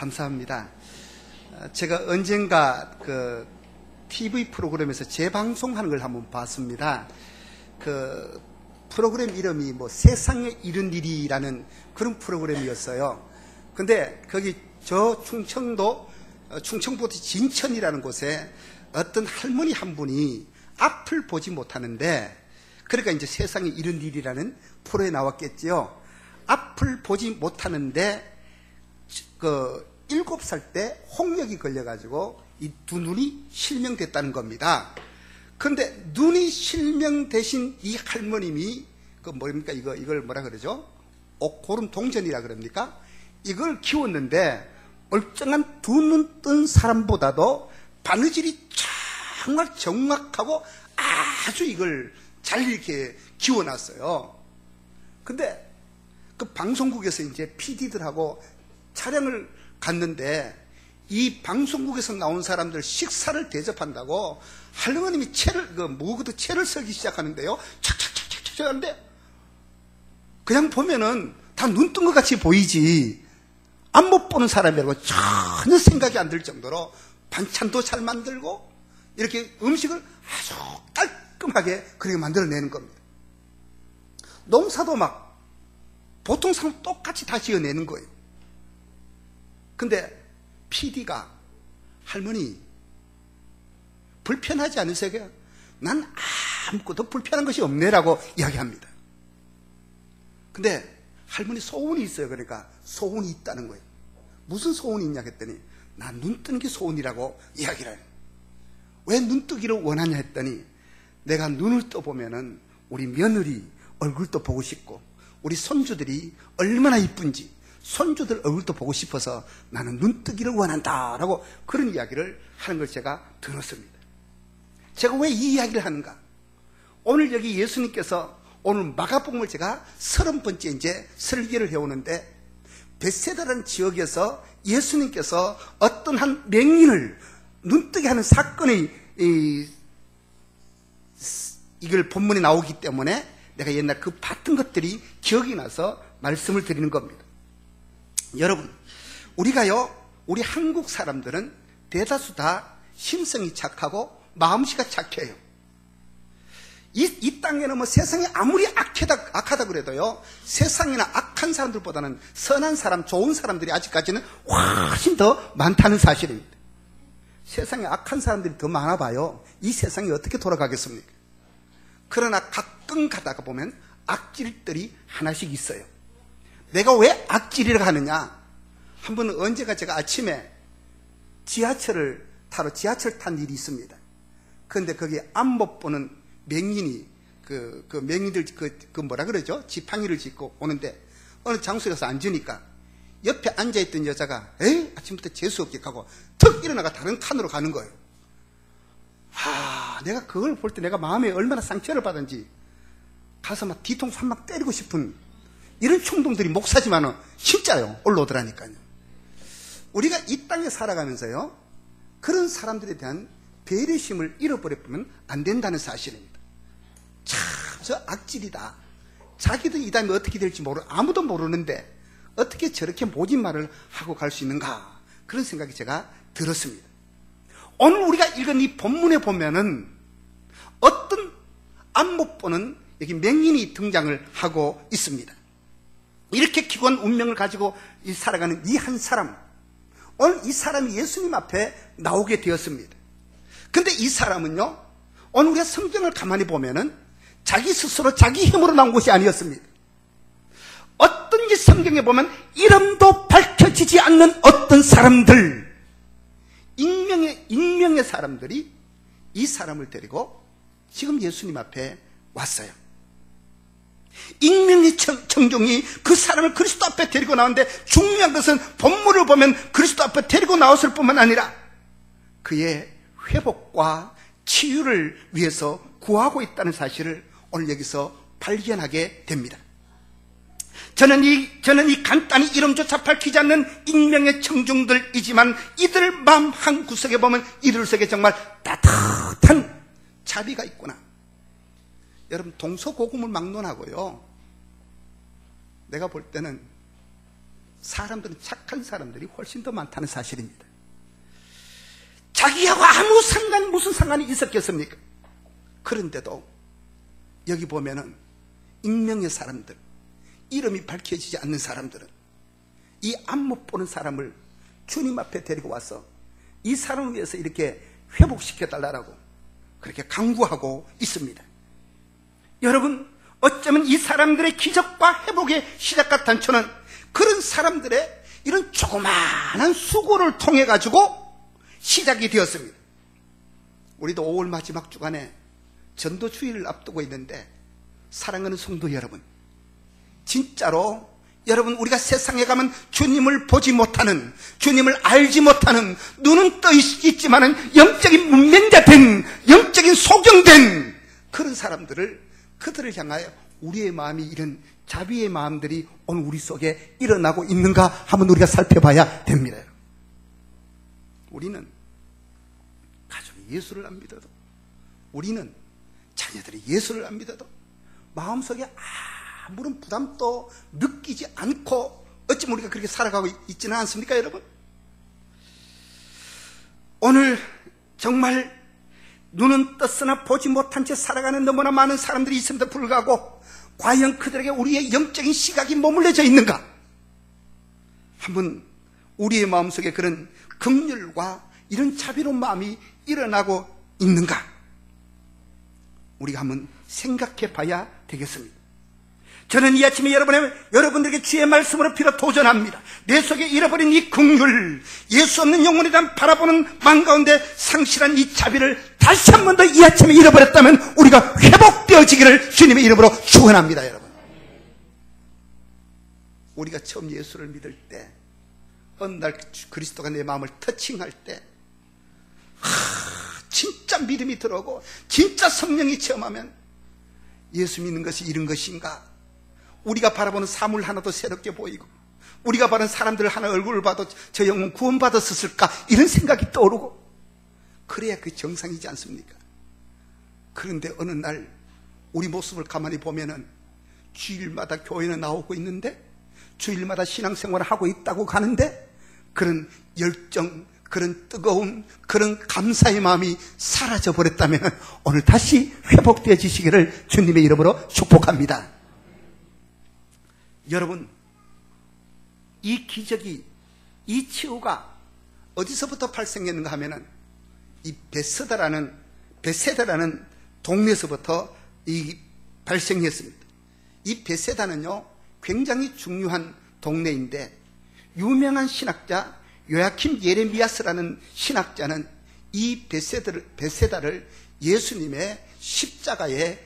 감사합니다. 제가 언젠가 그 TV 프로그램에서 재방송하는 걸 한번 봤습니다. 그 프로그램 이름이 뭐 세상에 이른 일이라는 그런 프로그램이었어요. 근데 거기 저 충청북도 진천이라는 곳에 어떤 할머니 한 분이 앞을 보지 못하는데, 그러니까 이제 세상에 이른 일이라는 프로에 나왔겠지요. 앞을 보지 못하는데 그 7살 때 홍역이 걸려가지고 이 두 눈이 실명됐다는 겁니다. 그런데 눈이 실명되신 이 할머님이 그 뭡니까 이걸 뭐라 그러죠? 옥고름 동전이라 그럽니까? 이걸 키웠는데 멀쩡한 두 눈 뜬 사람보다도 바느질이 정말 정확하고 아주 이걸 잘 이렇게 키워놨어요. 근데 그 방송국에서 이제 PD들하고 촬영을 갔는데 이 방송국에서 나온 사람들 식사를 대접한다고 할머님이 채를 썰기 시작하는데요. 착착착착착 하는데 그냥 보면은 다 눈 뜬 것 같이 보이지 안 못 보는 사람이라고 전혀 생각이 안 들 정도로 반찬도 잘 만들고 이렇게 음식을 아주 깔끔하게 그렇게 만들어내는 겁니다. 농사도 막 보통 사람 똑같이 다 지어내는 거예요. 근데 PD가 할머니 불편하지 않으세요? 난 아무것도 불편한 것이 없네라고 이야기합니다. 근데 할머니 소원이 있어요. 그러니까 소원이 있다는 거예요. 무슨 소원이 있냐 했더니 난 눈 뜨는 게 소원이라고 이야기를 해요. 왜 눈 뜨기를 원하냐 했더니 내가 눈을 떠보면은 우리 며느리 얼굴도 보고 싶고 우리 손주들이 얼마나 이쁜지 손주들 얼굴도 보고 싶어서 나는 눈 뜨기를 원한다라고 그런 이야기를 하는 걸 제가 들었습니다. 제가 왜 이 이야기를 하는가? 오늘 여기 예수님께서 오늘 마가복음을 제가 30번째 이제 설계를 해오는데 벳세다라는 지역에서 예수님께서 어떤 한 맹인을 눈뜨게 하는 사건이 이걸 본문에 나오기 때문에 내가 옛날 그 봤던 것들이 기억이 나서 말씀을 드리는 겁니다. 여러분, 우리 한국 사람들은 대다수 다 심성이 착하고 마음씨가 착해요. 이 땅에는 뭐 세상이 아무리 악하다 그래도요, 세상이나 악한 사람들보다는 선한 사람, 좋은 사람들이 아직까지는 훨씬 더 많다는 사실입니다. 세상에 악한 사람들이 더 많아봐요. 이 세상이 어떻게 돌아가겠습니까? 그러나 가끔 가다가 보면 악질들이 하나씩 있어요. 내가 왜 악질이라고 하느냐? 한 번은 언제가 제가 아침에 지하철을 탄 일이 있습니다. 그런데 거기 앞 못 보는 맹인이 맹인들 뭐라 그러죠? 지팡이를 짚고 오는데 어느 장소에 가서 앉으니까 옆에 앉아있던 여자가 아침부터 재수없게 가고 턱 일어나가 다른 칸으로 가는 거예요. 내가 그걸 볼 때 내가 마음에 얼마나 상처를 받은지 가서 막 뒤통수 한 방 때리고 싶은 이런 충동들이 목사지만은 진짜요. 올라오더라니까요. 우리가 이 땅에 살아가면서요, 그런 사람들에 대한 배려심을 잃어버리면 안 된다는 사실입니다. 참, 저 악질이다. 자기도 이 다음에 어떻게 될지 아무도 모르는데 어떻게 저렇게 모진 말을 하고 갈 수 있는가, 그런 생각이 제가 들었습니다. 오늘 우리가 읽은 이 본문에 보면은 어떤 앞 못 보는 여기 맹인이 등장을 하고 있습니다. 이렇게 기구한 운명을 가지고 살아가는 이 한 사람, 오늘 이 사람이 예수님 앞에 나오게 되었습니다. 근데 이 사람은요, 오늘 우리가 성경을 가만히 보면은 자기 스스로 자기 힘으로 나온 것이 아니었습니다. 어떤지 성경에 보면 이름도 밝혀지지 않는 어떤 사람들, 익명의 사람들이 이 사람을 데리고 지금 예수님 앞에 왔어요. 익명의 청종이 그 사람을 그리스도 앞에 데리고 나오는데, 중요한 것은 본문을 보면 그리스도 앞에 데리고 나왔을 뿐만 아니라 그의 회복과 치유를 위해서 구하고 있다는 사실을 오늘 여기서 발견하게 됩니다. 저는 이 간단히 이름조차 밝히지 않는 익명의 청중들이지만 이들 마음 한 구석에 보면 이들 속에 정말 따뜻한 자비가 있구나. 여러분, 동서고금을 막론하고요, 내가 볼 때는 사람들은 착한 사람들이 훨씬 더 많다는 사실입니다. 자기하고 아무 상관, 무슨 상관이 있었겠습니까? 그런데도 여기 보면은 익명의 사람들, 이름이 밝혀지지 않는 사람들은 이 안못 보는 사람을 주님 앞에 데리고 와서 이 사람을 위해서 이렇게 회복시켜달라고 그렇게 강구하고 있습니다. 여러분, 어쩌면 이 사람들의 기적과 회복의 시작과 단초는 그런 사람들의 이런 조그마한 수고를 통해 가지고 시작이 되었습니다. 우리도 5월 마지막 주간에 전도주의를 앞두고 있는데, 사랑하는 성도 여러분, 진짜로 여러분, 우리가 세상에 가면 주님을 보지 못하는, 주님을 알지 못하는, 눈은 떠 있지만은 영적인 문맹자된, 영적인 소경된 그런 사람들을, 그들을 향하여 우리의 마음이 이런 자비의 마음들이 오늘 우리 속에 일어나고 있는가 한번 우리가 살펴봐야 됩니다. 우리는 가족이 예수를 안 믿어도, 우리는 자녀들이 예수를 안 믿어도 마음속에 아무런 부담도 느끼지 않고 어쩌면 우리가 그렇게 살아가고 있지는 않습니까, 여러분? 오늘 정말 눈은 떴으나 보지 못한 채 살아가는 너무나 많은 사람들이 있음에도 불구하고 과연 그들에게 우리의 영적인 시각이 머물러져 있는가? 한번 우리의 마음속에 그런 긍휼과 이런 자비로운 마음이 일어나고 있는가? 우리가 한번 생각해 봐야 되겠습니다. 저는 이 아침에 여러분들에게 주의 말씀으로 빌어 도전합니다. 내 속에 잃어버린 이 긍휼, 예수 없는 영혼에 대한 바라보는 마음 가운데 상실한 이 자비를 다시 한 번 더 이 아침에 잃어버렸다면 우리가 회복되어지기를 주님의 이름으로 축원합니다. 여러분, 우리가 처음 예수를 믿을 때, 어느 날 그리스도가 내 마음을 터칭할 때 진짜 믿음이 들어오고 진짜 성령이 체험하면 예수 믿는 것이 이런 것인가? 우리가 바라보는 사물 하나도 새롭게 보이고, 우리가 바라보는 사람들 하나 얼굴을 봐도 저 영혼 구원받았을까? 이런 생각이 떠오르고, 그래야 그 정상이지 않습니까? 그런데 어느 날 우리 모습을 가만히 보면은 주일마다 교회는 나오고 있는데, 주일마다 신앙생활을 하고 있다고 가는데, 그런 열정, 그런 뜨거움, 그런 감사의 마음이 사라져버렸다면 오늘 다시 회복되어지시기를 주님의 이름으로 축복합니다. 여러분, 이 기적이, 이 치유가 어디서부터 발생했는가 하면은 이 베세다라는 동네에서부터 이 발생했습니다. 이 베세다는요 굉장히 중요한 동네인데, 유명한 신학자 요야킴 예레미야스라는 신학자는 이 베세다를 예수님의 십자가의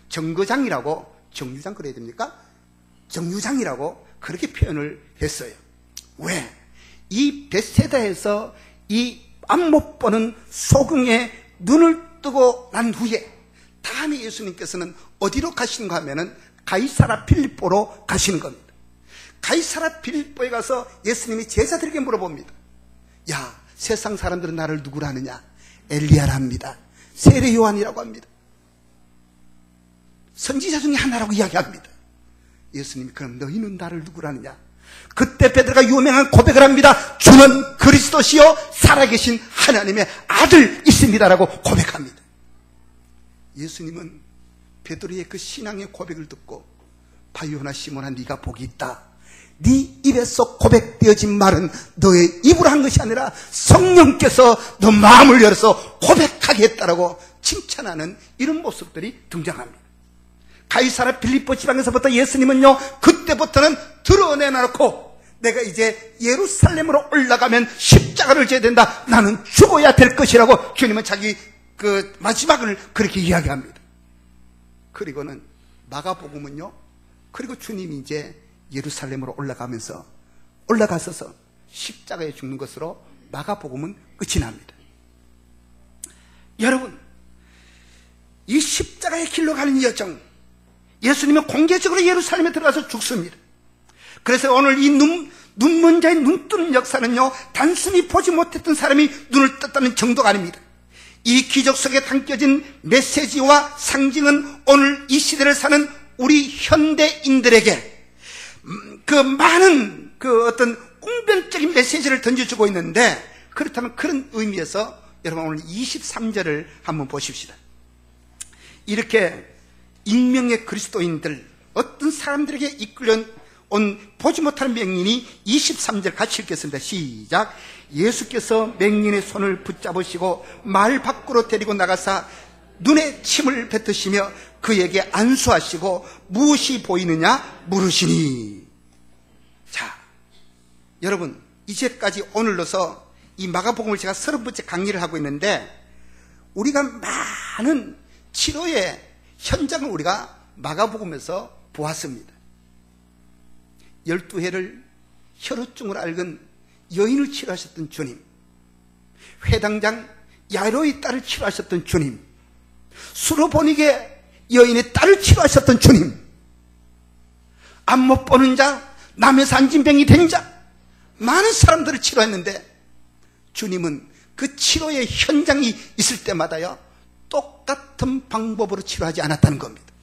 정거장이라고, 정류장 그래야 됩니까? 정류장이라고 그렇게 표현을 했어요. 왜? 이 베세다에서 이 앞못 보는 소경의 눈을 뜨고 난 후에 다음에 예수님께서는 어디로 가시는가 하면은 가이사라 필립보로 가시는 겁니다. 가이사라 필립보에 가서 예수님이 제자들에게 물어봅니다. 야, 세상 사람들은 나를 누구라 하느냐? 엘리야라 합니다. 세례 요한이라고 합니다. 선지자 중에 하나라고 이야기합니다. 예수님이 그럼 너희는 나를 누구라 하느냐? 그때 베드로가 유명한 고백을 합니다. 주는 그리스도시요 살아계신 하나님의 아들이십니다라고 고백합니다. 예수님은 베드로의 그 신앙의 고백을 듣고, 바요나 시몬아, 네가 복이 있다. 네 입에서 고백되어진 말은 너의 입으로 한 것이 아니라 성령께서 너 마음을 열어서 고백하게 했다라고 칭찬하는 이런 모습들이 등장합니다. 가이사라 필립보 지방에서부터 예수님은요 그때부터는 드러내놓고, 내가 이제 예루살렘으로 올라가면 십자가를 져야 된다, 나는 죽어야 될 것이라고 주님은 자기 그 마지막을 그렇게 이야기합니다. 그리고는 마가복음은요, 그리고 주님이 이제 예루살렘으로 올라가서서 십자가에 죽는 것으로 마가복음은 끝이 납니다. 여러분, 이 십자가의 길로 가는 여정, 예수님은 공개적으로 예루살렘에 들어가서 죽습니다. 그래서 오늘 이 눈먼 자의 눈 뜨는 역사는요 단순히 보지 못했던 사람이 눈을 떴다는 정도가 아닙니다. 이 기적 속에 담겨진 메시지와 상징은 오늘 이 시대를 사는 우리 현대인들에게 그 많은 그 어떤 웅변적인 메시지를 던져주고 있는데, 그렇다면 그런 의미에서 여러분 오늘 23절을 한번 보십시다. 이렇게 익명의 그리스도인들, 어떤 사람들에게 이끌려 온 보지 못하는 맹인이 23절 같이 읽겠습니다. 시작. 예수께서 맹인의 손을 붙잡으시고 마을 밖으로 데리고 나가사 눈에 침을 뱉으시며 그에게 안수하시고 무엇이 보이느냐 물으시니. 자, 여러분 이제까지 오늘로서 이 마가복음을 제가 30번째 강의를 하고 있는데, 우리가 많은 치료의 현장을 우리가 마가복음에서 보았습니다. 12해를 혈우증을 앓은 여인을 치료하셨던 주님, 회당장 야이로의 딸을 치료하셨던 주님, 수로보닉의 여인의 딸을 치료하셨던 주님, 앞 못 보는 자, 남의 산진병이 된 자, 많은 사람들을 치료했는데 주님은 그 치료의 현장이 있을 때마다요 똑같은 방법으로 치료하지 않았다는 겁니다.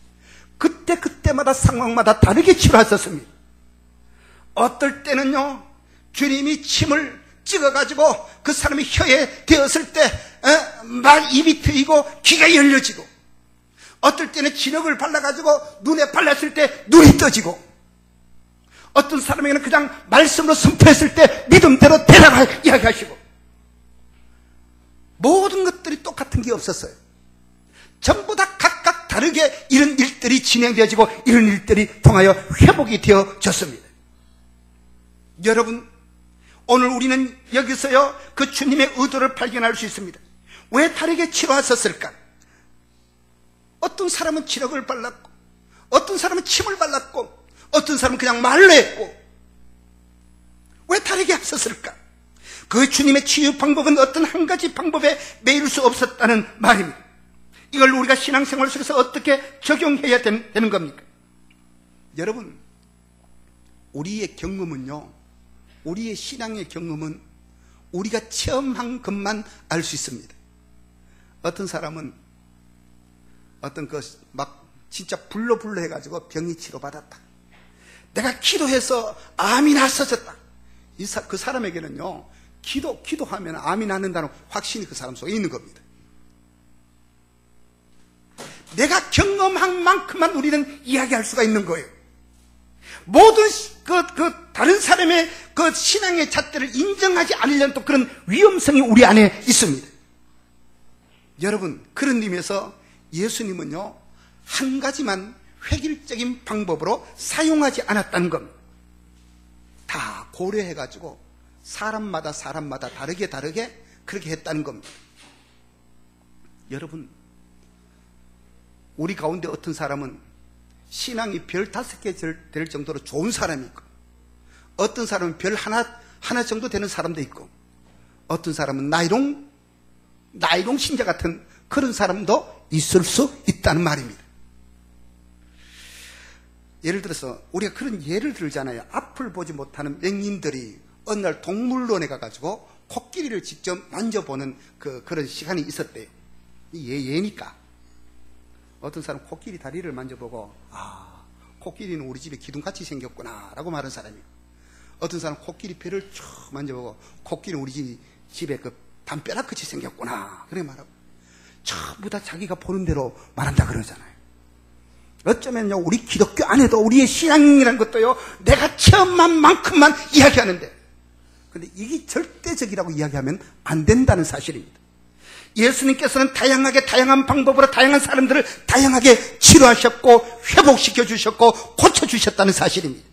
그때마다 상황마다 다르게 치료하셨습니다. 어떨 때는요 주님이 침을 찍어가지고 그 사람의 혀에 대었을 때 입이 트이고 귀가 열려지고, 어떨 때는 진흙을 발라가지고 눈에 발랐을 때 눈이 떠지고, 어떤 사람에게는 그냥 말씀으로 선포했을 때 믿음대로 되라고 이야기하시고, 모든 것들이 똑같은 게 없었어요. 전부 다 각각 다르게 이런 일들이 진행되어지고 이런 일들이 통하여 회복이 되어졌습니다. 여러분, 오늘 우리는 여기서요 그 주님의 의도를 발견할 수 있습니다. 왜 다르게 치료하셨을까? 어떤 사람은 진흙을 발랐고, 어떤 사람은 침을 발랐고, 어떤 사람은 그냥 말로 했고, 왜 다르게 하셨을까? 그 주님의 치유 방법은 어떤 한 가지 방법에 매일 수 없었다는 말입니다. 이걸 우리가 신앙생활 속에서 어떻게 적용해야 되는 겁니까? 여러분, 우리의 경험은요, 우리의 신앙의 경험은 우리가 체험한 것만 알 수 있습니다. 어떤 사람은 어떤 막 진짜 불러 해가지고 병이 치료받았다. 내가 기도해서 암이 났어졌다. 그 사람에게는요, 기도하면 암이 낫는다는 확신이 그 사람 속에 있는 겁니다. 내가 경험한 만큼만 우리는 이야기할 수가 있는 거예요. 모든 다른 사람의 그 신앙의 잣대를 인정하지 않으려는 또 그런 위험성이 우리 안에 있습니다. 여러분, 그런 의미에서 예수님은요, 한 가지만 획일적인 방법으로 사용하지 않았다는 겁니다. 다 고려해가지고 사람마다 다르게 그렇게 했다는 겁니다. 여러분, 우리 가운데 어떤 사람은 신앙이 별 5개 될 정도로 좋은 사람이 있고, 어떤 사람은 별 하나 정도 되는 사람도 있고, 어떤 사람은 나이롱 신자 같은 그런 사람도 있을 수 있다는 말입니다. 예를 들어서 우리가 그런 예를 들잖아요. 앞을 보지 못하는 맹인들이 어느 날 동물원에 가가지고 코끼리를 직접 만져보는 그런 시간이 있었대요. 예니까 어떤 사람 코끼리 다리를 만져보고, 코끼리는 우리 집에 기둥같이 생겼구나 라고 말하는 사람이고, 어떤 사람 코끼리 뼈를 쭉 만져보고 코끼리는 우리 집에 그 담벼락같이 생겼구나 그렇게 말하고, 전부 다 자기가 보는 대로 말한다 그러잖아요. 어쩌면요, 우리 기독교 안에도 우리의 신앙이라는 것도요, 내가 체험한 만큼만 이야기하는데, 근데 이게 절대적이라고 이야기하면 안 된다는 사실입니다. 예수님께서는 다양한 방법으로 다양한 사람들을 다양하게 치료하셨고 회복시켜 주셨고 고쳐주셨다는 사실입니다.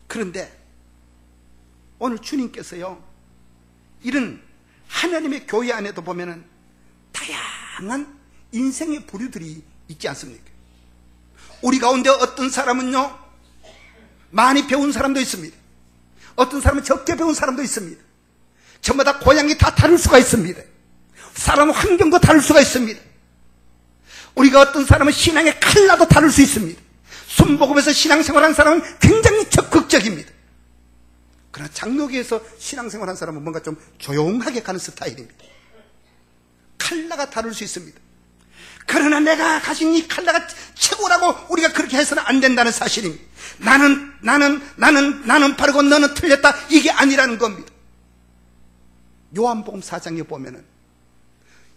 그런데 오늘 주님께서요, 이런 하나님의 교회 안에도 보면은 다양한 인생의 부류들이 있지 않습니까? 우리 가운데 어떤 사람은요, 많이 배운 사람도 있습니다. 어떤 사람은 적게 배운 사람도 있습니다. 저마다 고향이 다 다를 수가 있습니다. 사람 환경도 다를 수가 있습니다. 우리가 어떤 사람은 신앙의 칼라도 다를 수 있습니다. 순복음에서 신앙생활한 사람은 굉장히 적극적입니다. 그러나 장로교에서 신앙생활한 사람은 뭔가 좀 조용하게 가는 스타일입니다. 칼라가 다를 수 있습니다. 그러나 내가 가진 이 칼라가 최고라고 우리가 그렇게 해서는 안 된다는 사실입니다. 나는 바르고 너는 틀렸다, 이게 아니라는 겁니다. 요한복음 4장에 보면은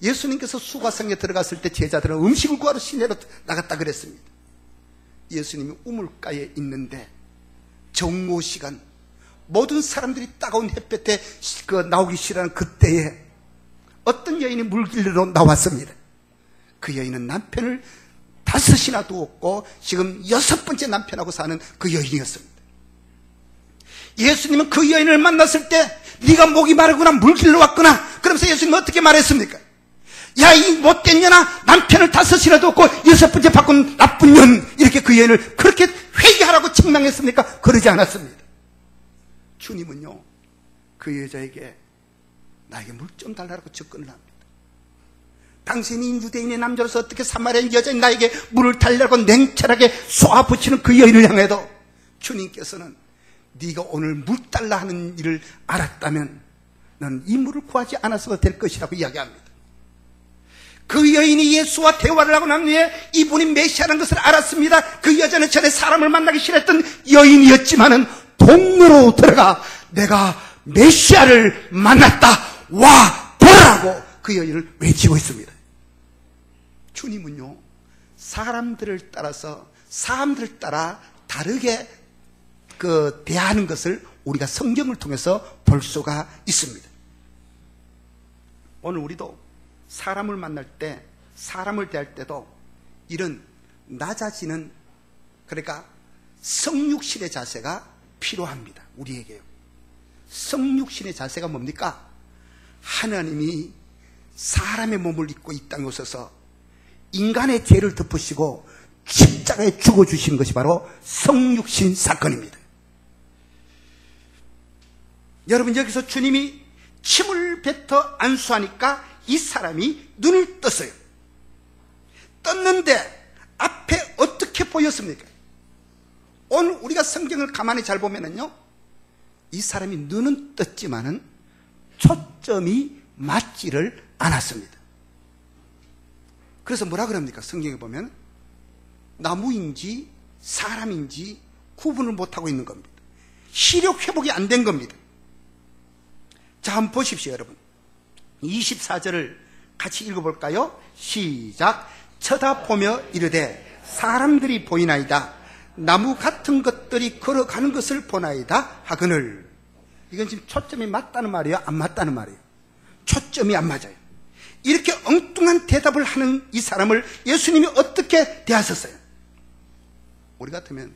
예수님께서 수가성에 들어갔을 때 제자들은 음식을 구하러 시내로 나갔다 그랬습니다. 예수님이 우물가에 있는데 정오 시간, 모든 사람들이 따가운 햇볕에 나오기 싫어하는 그때에 어떤 여인이 물길로 나왔습니다. 그 여인은 남편을 5이나 두었고 지금 6번째 남편하고 사는 그 여인이었습니다. 예수님은 그 여인을 만났을 때 네가 목이 마르구나, 물길로 왔구나. 그러면서 예수님은 어떻게 말했습니까? 야, 이 못된 년아, 남편을 5이나 두었고 6번째 바꾼 나쁜 년, 이렇게 그 여인을 그렇게 회개하라고 책망했습니까? 그러지 않았습니다. 주님은요, 그 여자에게 나에게 물 좀 달라고 접근을 합니다. 당신이 유대인의 남자로서 어떻게 사마리아 여자인 나에게 물을 달라고 냉철하게 쏘아붙이는 그 여인을 향해도 주님께서는 네가 오늘 물 달라 하는 일을 알았다면 너는 이 물을 구하지 않았어도 될 것이라고 이야기합니다. 그 여인이 예수와 대화를 하고 난 후에 이분이 메시아라는 것을 알았습니다. 그 여자는 전에 사람을 만나기 싫어했던 여인이었지만은 동로로 들어가 내가 메시아를 만났다, 와 보라고 그 여인을 외치고 있습니다. 주님은요, 사람들을 따라 다르게 대하는 것을 우리가 성경을 통해서 볼 수가 있습니다. 오늘 우리도 사람을 만날 때, 사람을 대할 때도 이런 낮아지는, 그러니까 성육신의 자세가 필요합니다. 우리에게요. 성육신의 자세가 뭡니까? 하나님이 사람의 몸을 입고 이 땅에 오셔서 인간의 죄를 덮으시고 십자가에 죽어주신 것이 바로 성육신 사건입니다. 여러분, 여기서 주님이 침을 뱉어 안수하니까 이 사람이 눈을 떴어요. 떴는데 앞에 어떻게 보였습니까? 오늘 우리가 성경을 가만히 잘 보면은요, 이 사람이 눈은 떴지만은 초점이 맞지를 않았습니다. 그래서 뭐라 그럽니까? 성경에 보면 나무인지 사람인지 구분을 못하고 있는 겁니다. 시력 회복이 안 된 겁니다. 자, 한번 보십시오, 여러분. 24절을 같이 읽어볼까요? 시작. 쳐다보며 이르되 사람들이 보이나이다. 나무 같은 것들이 걸어가는 것을 보나이다 하거늘. 이건 지금 초점이 맞다는 말이에요, 안 맞다는 말이에요? 초점이 안 맞아요. 이렇게 엉뚱한 대답을 하는 이 사람을 예수님이 어떻게 대하셨어요? 우리 같으면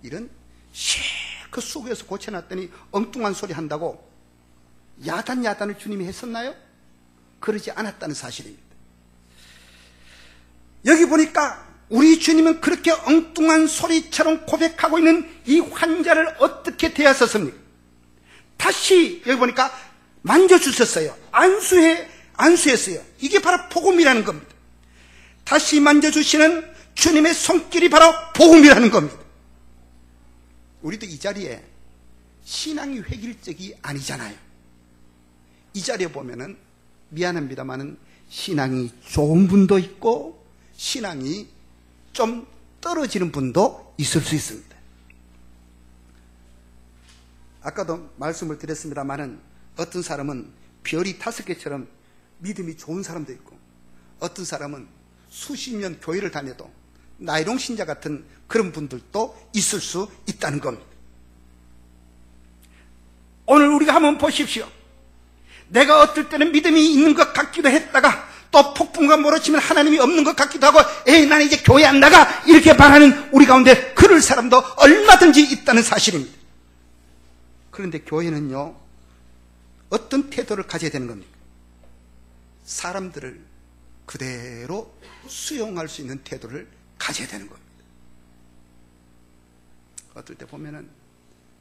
이런 실컷 수고해서 고쳐놨더니 엉뚱한 소리 한다고 야단을 주님이 했었나요? 그러지 않았다는 사실입니다. 여기 보니까 우리 주님은 그렇게 엉뚱한 소리처럼 고백하고 있는 이 환자를 어떻게 대하셨습니까? 다시 여기 보니까 만져주셨어요. 안수했어요. 이게 바로 복음이라는 겁니다. 다시 만져주시는 주님의 손길이 바로 복음이라는 겁니다. 우리도 이 자리에 신앙이 획일적이 아니잖아요. 이 자리에 보면은 미안합니다만은 신앙이 좋은 분도 있고 신앙이 좀 떨어지는 분도 있을 수 있습니다. 아까도 말씀을 드렸습니다만은 어떤 사람은 별이 5개처럼 믿음이 좋은 사람도 있고 어떤 사람은 수십 년 교회를 다녀도 나이롱 신자 같은 그런 분들도 있을 수 있다는 겁니다. 오늘 우리가 한번 보십시오. 내가 어떨 때는 믿음이 있는 것 같기도 했다가 또 폭풍과 몰아치면 하나님이 없는 것 같기도 하고 에이 나는 이제 교회 안 나가 이렇게 말하는 우리 가운데 그럴 사람도 얼마든지 있다는 사실입니다. 그런데 교회는요, 어떤 태도를 가져야 되는 겁니까? 사람들을 그대로 수용할 수 있는 태도를 가져야 되는 겁니다. 어떨 때 보면은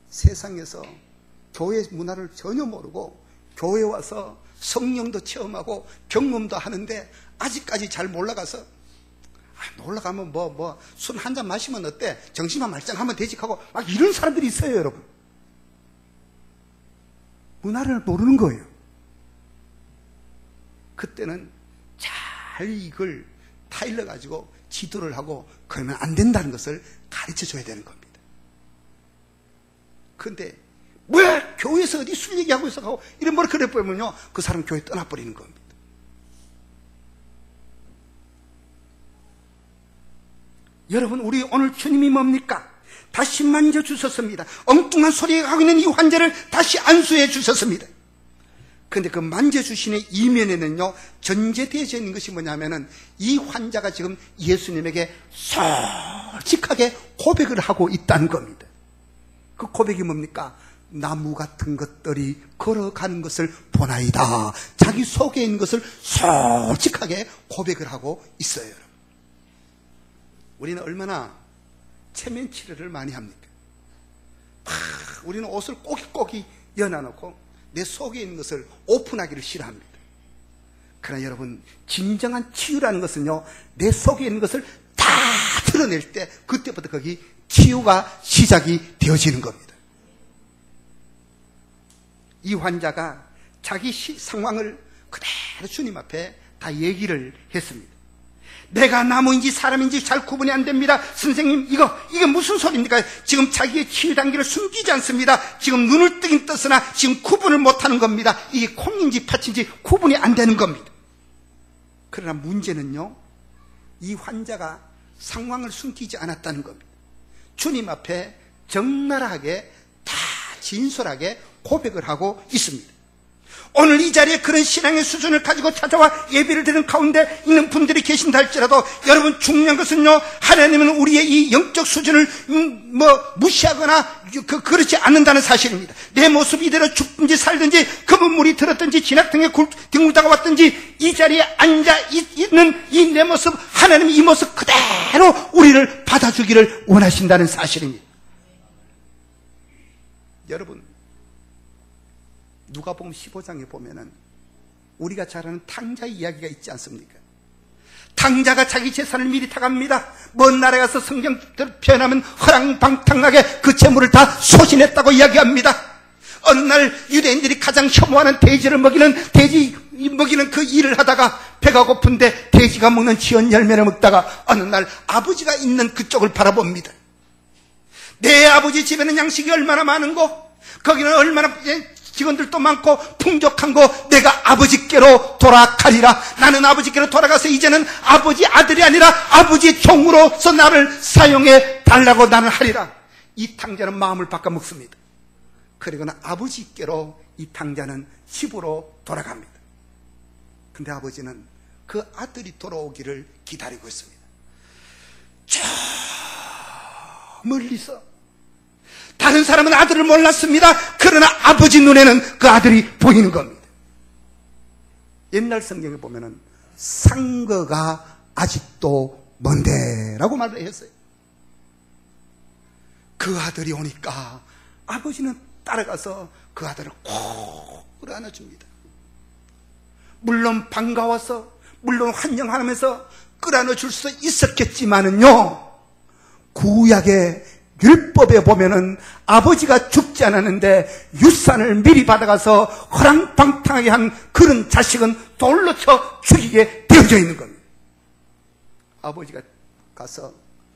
세상에서 교회 문화를 전혀 모르고 교회 와서 성령도 체험하고 경험도 하는데 아직까지 잘 몰라가서 놀러 가면 술 한 잔 마시면 어때? 정신만 말짱하면 되지 하고 막 이런 사람들이 있어요, 여러분. 문화를 모르는 거예요. 그때는 잘 이걸 타일러 가지고 지도를 하고 그러면 안 된다는 것을 가르쳐 줘야 되는 겁니다. 그런데 뭐야 교회에서 어디 술 얘기하고 있어 하고 이런 걸 그래 보면요 그 사람 교회 떠나버리는 겁니다. 여러분 우리 오늘 주님이 뭡니까? 다시 만져주셨습니다. 엉뚱한 소리 하고 있는 이 환자를 다시 안수해 주셨습니다. 그런데 그 만져주시는 이면에는요 전제되어져 있는 것이 뭐냐면은 이 환자가 지금 예수님에게 솔직하게 고백을 하고 있다는 겁니다. 그 고백이 뭡니까? 나무 같은 것들이 걸어가는 것을 보나이다. 자기 속에 있는 것을 솔직하게 고백을 하고 있어요. 우리는 얼마나 체면 치료를 많이 합니까? 우리는 옷을 꼬깃꼬깃 연어놓고 내 속에 있는 것을 오픈하기를 싫어합니다. 그러나 여러분 진정한 치유라는 것은요 내 속에 있는 것을 다 드러낼 때 그때부터 거기 치유가 시작이 되어지는 겁니다. 이 환자가 자기 상황을 그대로 주님 앞에 다 얘기를 했습니다. 내가 나무인지 사람인지 잘 구분이 안 됩니다. 선생님 이게 무슨 소리입니까? 지금 자기의 치유 단계를 숨기지 않습니다. 지금 눈을 뜨긴 떴으나 지금 구분을 못하는 겁니다. 이게 콩인지 팥인지 구분이 안 되는 겁니다. 그러나 문제는요 이 환자가 상황을 숨기지 않았다는 겁니다. 주님 앞에 적나라하게 다 진솔하게 고백을 하고 있습니다. 오늘 이 자리에 그런 신앙의 수준을 가지고 찾아와 예배를 드리는 가운데 있는 분들이 계신다 할지라도 여러분 중요한 것은요 하나님은 우리의 이 영적 수준을 무시하거나 그렇지 않는다는 사실입니다. 내 모습 이대로 죽든지 살든지 검은 물이 들었든지 진흙탕에 뒹굴다가 왔든지 이 자리에 앉아 있는 이 내 모습 하나님이 이 모습 그대로 우리를 받아주기를 원하신다는 사실입니다. 여러분 누가복음 15장에 보면은 우리가 잘 아는 탕자 이야기가 있지 않습니까? 탕자가 자기 재산을 미리 타갑니다. 먼 나라에 가서 성경 표현하면 허랑방탕하게 그 재물을 다 소진했다고 이야기합니다. 어느 날 유대인들이 가장 혐오하는 돼지를 먹이는 그 일을 하다가 배가 고픈데 돼지가 먹는 지연 열매를 먹다가 어느 날 아버지가 있는 그쪽을 바라봅니다. 내 아버지 집에는 양식이 얼마나 많은고 거기는 얼마나 직원들도 많고 풍족한 거 내가 아버지께로 돌아가리라. 나는 아버지께로 돌아가서 이제는 아버지 아들이 아니라 아버지의 종으로서 나를 사용해 달라고 나는 하리라. 이 탕자는 마음을 바꿔 먹습니다. 그리고는 아버지께로 이 탕자는 집으로 돌아갑니다. 근데 아버지는 그 아들이 돌아오기를 기다리고 있습니다. 저 멀리서 다른 사람은 아들을 몰랐습니다. 그러나 아버지 눈에는 그 아들이 보이는 겁니다. 옛날 성경에 보면은 상거가 아직도 먼데 라고 말을 했어요. 그 아들이 오니까 아버지는 따라가서 그 아들을 꼭 끌어안아줍니다. 물론 반가워서 물론 환영하면서 끌어안아줄 수 있었겠지만은요 구약의 율법에 보면은 아버지가 죽지 않았는데 유산을 미리 받아가서 허랑방탕하게 한 그런 자식은 돌로 쳐 죽이게 되어져 있는 겁니다. 아버지가 가서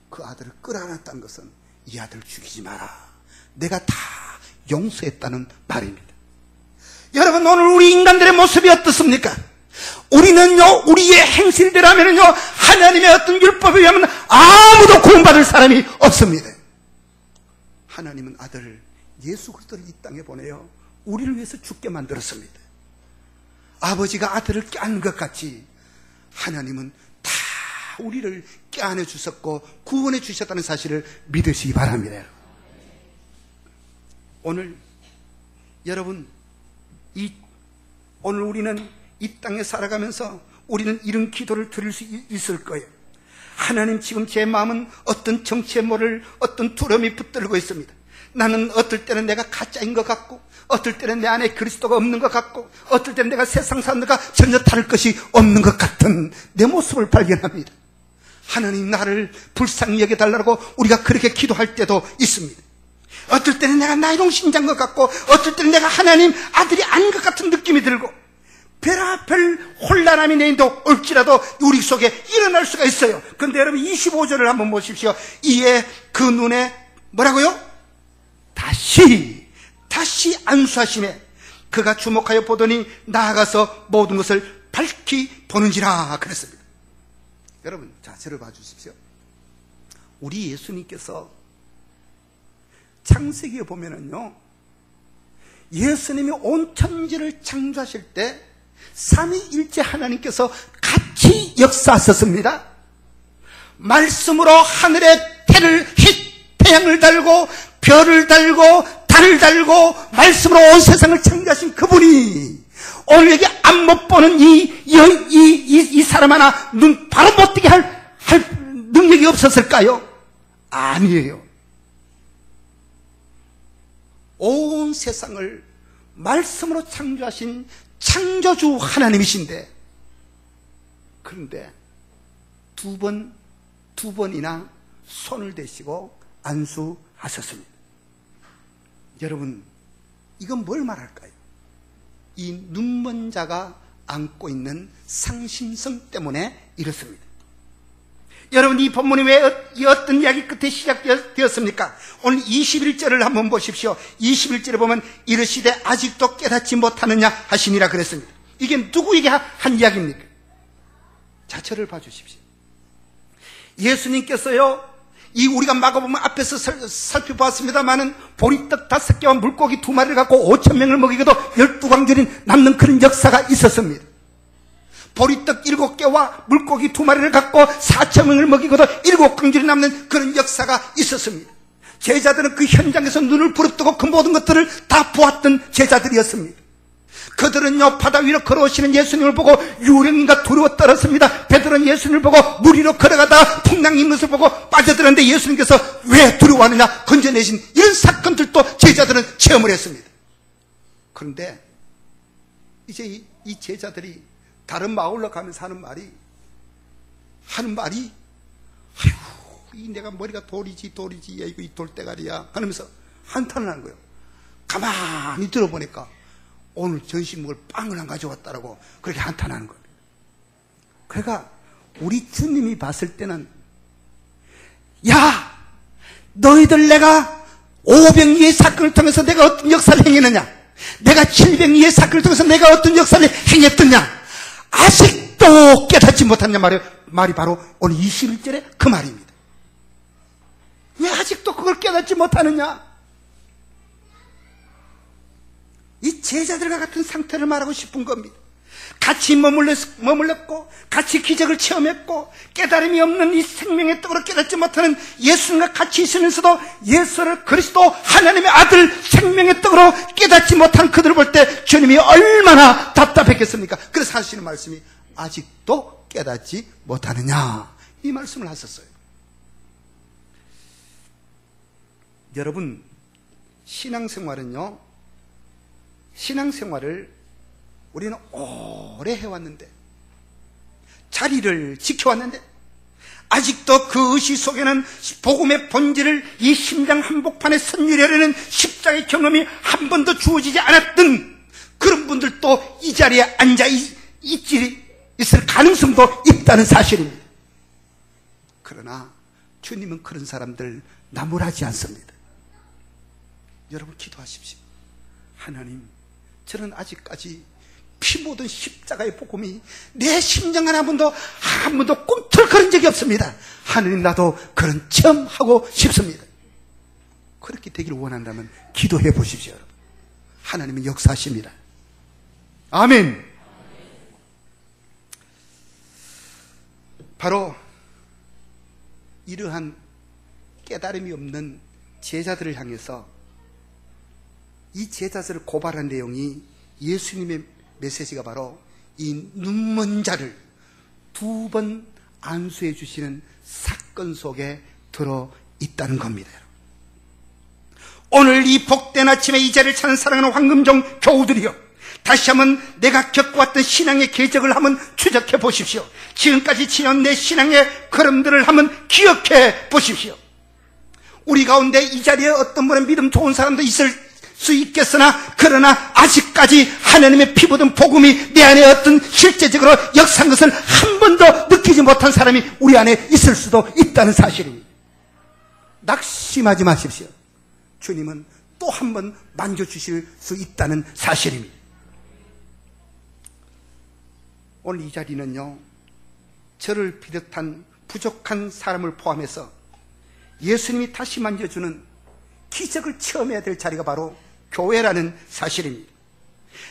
그 아들을 끌어안았다는 것은 이 아들을 죽이지 마라. 내가 다 용서했다는 말입니다. 여러분 오늘 우리 인간들의 모습이 어떻습니까? 우리는요 우리의 행실대로라면요 하나님의 어떤 율법에 의하면 아무도 구원받을 사람이 없습니다. 하나님은 아들 예수 그리스도를 이 땅에 보내어 우리를 위해서 죽게 만들었습니다. 아버지가 아들을 껴안는 것 같이 하나님은 다 우리를 껴안아 주셨고 구원해 주셨다는 사실을 믿으시기 바랍니다. 오늘 여러분 오늘 우리는 이 땅에 살아가면서 우리는 이런 기도를 드릴 수 있을 거예요. 하나님 지금 제 마음은 어떤 정체에 모를 어떤 두려움이 붙들고 있습니다. 나는 어떨 때는 내가 가짜인 것 같고 어떨 때는 내 안에 그리스도가 없는 것 같고 어떨 때는 내가 세상 사람들과 전혀 다를 것이 없는 것 같은 내 모습을 발견합니다. 하나님 나를 불쌍히 여겨달라고 우리가 그렇게 기도할 때도 있습니다. 어떨 때는 내가 나이롱 신자인 것 같고 어떨 때는 내가 하나님 아들이 아닌 것 같은 느낌이 들고 별하별 혼란함이 내인도 올지라도 우리 속에 일어날 수가 있어요. 그런데 여러분 25절을 한번 보십시오. 이에 그 눈에 뭐라고요? 다시 안수하시매 그가 주목하여 보더니 나아가서 모든 것을 밝히 보는지라 그랬습니다. 여러분, 자, 저를 봐주십시오. 우리 예수님께서 창세기에 보면은요, 예수님이 온 천지를 창조하실 때 삼위일체 하나님께서 같이 역사하셨습니다. 말씀으로 하늘에 태양을 달고 별을 달고 달을 달고 말씀으로 온 세상을 창조하신 그분이 오늘 여기 앞 못 보는 이 사람 하나 눈 바로 못 뜨게 할 능력이 없었을까요? 아니에요. 온 세상을 말씀으로 창조하신 창조주 하나님이신데, 그런데 두 번이나 손을 대시고 안수하셨습니다. 여러분, 이건 뭘 말할까요? 이 눈먼 자가 안고 있는 상심성 때문에 이렇습니다. 여러분, 이 본문이 왜 어떤 이야기 끝에 시작되었습니까? 오늘 21절을 한번 보십시오. 21절에 보면 이르시되 아직도 깨닫지 못하느냐 하시니라 그랬습니다. 이게 누구에게 한 이야기입니까? 자, 저를 봐주십시오. 예수님께서요, 우리가 마가복음 앞에서 살펴보았습니다마는 보리떡 5개와 물고기 2마리를 갖고 5,000명을 먹이고도 12광절이 남는 그런 역사가 있었습니다. 보리떡 7개와 물고기 2마리를 갖고 4,000명을 먹이고도 7광절이 남는 그런 역사가 있었습니다. 제자들은 그 현장에서 눈을 부릅뜨고 그 모든 것들을 다 보았던 제자들이었습니다. 그들은요, 바다 위로 걸어오시는 예수님을 보고 유령인가 두려워 떨었습니다. 베드로는 예수님을 보고 물 위로 걸어가다 풍랑이 있는 것을 보고 빠져들었는데 예수님께서 왜 두려워하느냐 건져내신 이런 사건들도 제자들은 체험을 했습니다. 그런데 이제 이 제자들이 다른 마을로 가면서 하는 말이 아이고, 내가 머리가 돌이지 이거 이 돌대가리야 하면서 한탄을 하는 거예요. 가만히 들어보니까 오늘 점심 먹을 빵을 안 가져왔다라고 그렇게 한탄하는 거예요. 그러니까 우리 주님이 봤을 때는, 야, 너희들 내가 500리의 사건을 통해서 내가 어떤 역사를 행했느냐, 내가 700리의 사건을 통해서 내가 어떤 역사를 행했느냐, 아직도 깨닫지 못하냐 말이 바로 오늘 21절에 그 말입니다. 왜 아직도 그걸 깨닫지 못하느냐? 이 제자들과 같은 상태를 말하고 싶은 겁니다. 같이 머물렀고 같이 기적을 체험했고 깨달음이 없는 이 생명의 떡으로 깨닫지 못하는 예수님과 같이 있으면서도 예수를 그리스도 하나님의 아들 생명의 떡으로 깨닫지 못한 그들을 볼 때 주님이 얼마나 답답했겠습니까? 그래서 하시는 말씀이 아직도 깨닫지 못하느냐, 이 말씀을 하셨어요. 여러분, 신앙생활을 우리는 오래 해왔는데, 자리를 지켜왔는데, 아직도 그 의식 속에는 복음의 본질을 이 심장 한복판에 선율하려는 십자가의 경험이 한 번도 주어지지 않았던 그런 분들도 이 자리에 앉아 있을 가능성도 있다는 사실입니다. 그러나 주님은 그런 사람들 나무라지 않습니다. 여러분, 기도하십시오. 하나님, 저는 아직까지 피 묻은 십자가의 복음이 내 심장 한 번도 꿈틀거린 적이 없습니다. 하나님, 나도 그런 체험하고 싶습니다. 그렇게 되기를 원한다면 기도해 보십시오. 여러분, 하나님은 역사하십니다. 아멘. 바로 이러한 깨달음이 없는 제자들을 향해서 이 제자들을 고발한 내용이, 예수님의 메시지가 바로 이 눈먼 자를 2번 안수해 주시는 사건 속에 들어있다는 겁니다. 오늘 이 복된 아침에 이 자리를 찾는 사랑하는 황금종 교우들이여, 다시 한번 내가 겪어왔던 신앙의 궤적을 한번 추적해 보십시오. 지금까지 지난 내 신앙의 걸음들을 한번 기억해 보십시오. 우리 가운데 이 자리에 어떤 분의 믿음 좋은 사람도 있을 수 있겠으나 그러나 아직까지 하나님의 피 묻은 복음이 내 안에 어떤 실제적으로 역사한 것을 한 번도 느끼지 못한 사람이 우리 안에 있을 수도 있다는 사실입니다. 낙심하지 마십시오. 주님은 또 한 번 만져주실 수 있다는 사실입니다. 오늘 이 자리는요, 저를 비롯한 부족한 사람을 포함해서 예수님이 다시 만져주는 기적을 체험해야 될 자리가 바로 교회라는 사실입니다.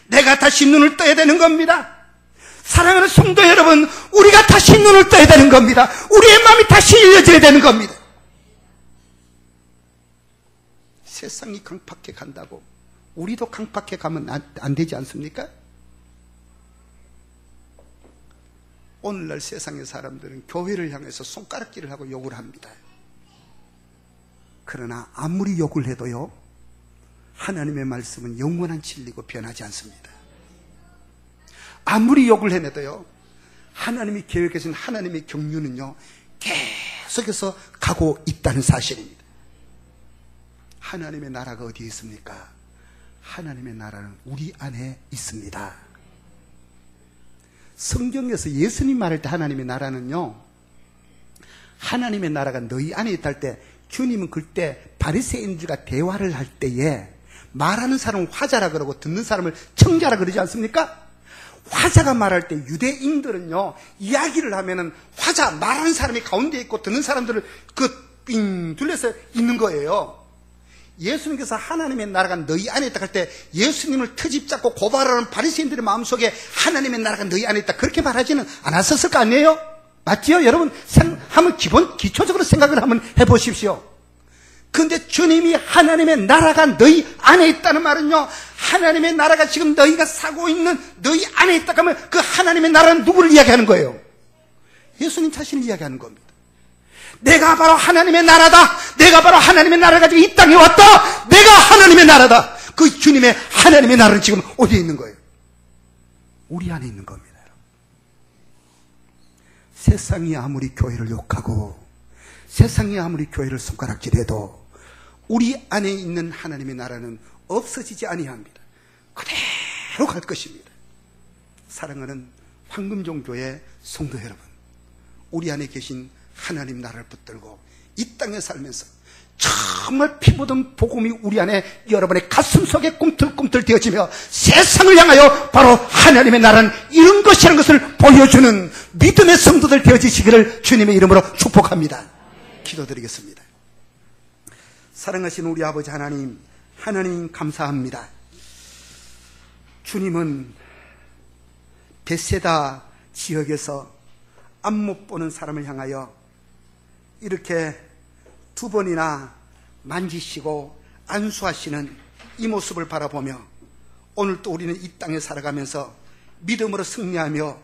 내가 다시 눈을 떠야 되는 겁니다. 사랑하는 성도 여러분, 우리가 다시 눈을 떠야 되는 겁니다. 우리의 마음이 다시 열려져야 되는 겁니다. 세상이 강팍해 간다고 우리도 강팍해 가면 안 되지 않습니까? 오늘날 세상의 사람들은 교회를 향해서 손가락질을 하고 욕을 합니다. 그러나 아무리 욕을 해도요, 하나님의 말씀은 영원한 진리고 변하지 않습니다. 아무리 욕을 해내도요, 하나님이 계획하신 하나님의 경륜은요, 계속해서 가고 있다는 사실입니다. 하나님의 나라가 어디에 있습니까? 하나님의 나라는 우리 안에 있습니다. 성경에서 예수님 말할 때 하나님의 나라는요, 하나님의 나라가 너희 안에 있다 할 때, 주님은 그때 바리새인들과 대화를 할 때에 말하는 사람은 화자라 그러고 듣는 사람을 청자라 그러지 않습니까? 화자가 말할 때 유대인들은요, 이야기를 하면은 화자, 말하는 사람이 가운데 있고 듣는 사람들을 빙 둘러서 있는 거예요. 예수님께서 하나님의 나라가 너희 안에 있다 할 때 예수님을 트집 잡고 고발하는 바리새인들의 마음속에 하나님의 나라가 너희 안에 있다 그렇게 말하지는 않았었을 거 아니에요? 맞지요? 여러분 한번 기초적으로 생각을 한번 해보십시오. 그런데 주님이 하나님의 나라가 너희 안에 있다는 말은요, 하나님의 나라가 지금 너희가 사고 있는 너희 안에 있다 하면 그 하나님의 나라는 누구를 이야기하는 거예요? 예수님 자신을 이야기하는 겁니다. 내가 바로 하나님의 나라다. 내가 바로 하나님의 나라를 가지고 이 땅에 왔다. 내가 하나님의 나라다. 그 주님의 하나님의 나라는 지금 어디에 있는 거예요? 우리 안에 있는 겁니다. 세상이 아무리 교회를 욕하고 세상이 아무리 교회를 손가락질해도 우리 안에 있는 하나님의 나라는 없어지지 아니합니다. 그대로 갈 것입니다. 사랑하는 황금종교의 성도 여러분, 우리 안에 계신 하나님 나라를 붙들고 이 땅에 살면서 정말 피 묻은 복음이 우리 안에 여러분의 가슴 속에 꿈틀꿈틀 되어지며 세상을 향하여 바로 하나님의 나라는 이런 것이라는 것을 보여주는 믿음의 성도들 되어지시기를 주님의 이름으로 축복합니다. 기도드리겠습니다. 사랑하신 우리 아버지 하나님, 하나님 감사합니다. 주님은 베세다 지역에서 앞 못 보는 사람을 향하여 이렇게 2번이나 만지시고 안수하시는 이 모습을 바라보며 오늘 또 우리는 이 땅에 살아가면서 믿음으로 승리하며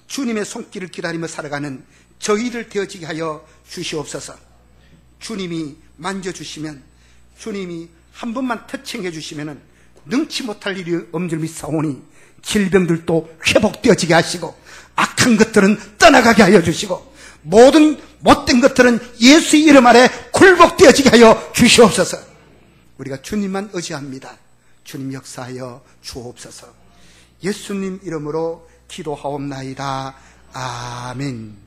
주님의 손길을 기다리며 살아가는 저희들 되어지게 하여 주시옵소서. 주님이 만져주시면, 주님이 한 번만 터칭해 주시면 능치 못할 일이 엄줄 믿사오니 질병들도 회복되어지게 하시고 악한 것들은 떠나가게 하여 주시고 모든 못된 것들은 예수의 이름 아래 굴복되어지게 하여 주시옵소서. 우리가 주님만 의지합니다. 주님 역사하여 주옵소서. 예수님 이름으로 기도하옵나이다. 아멘.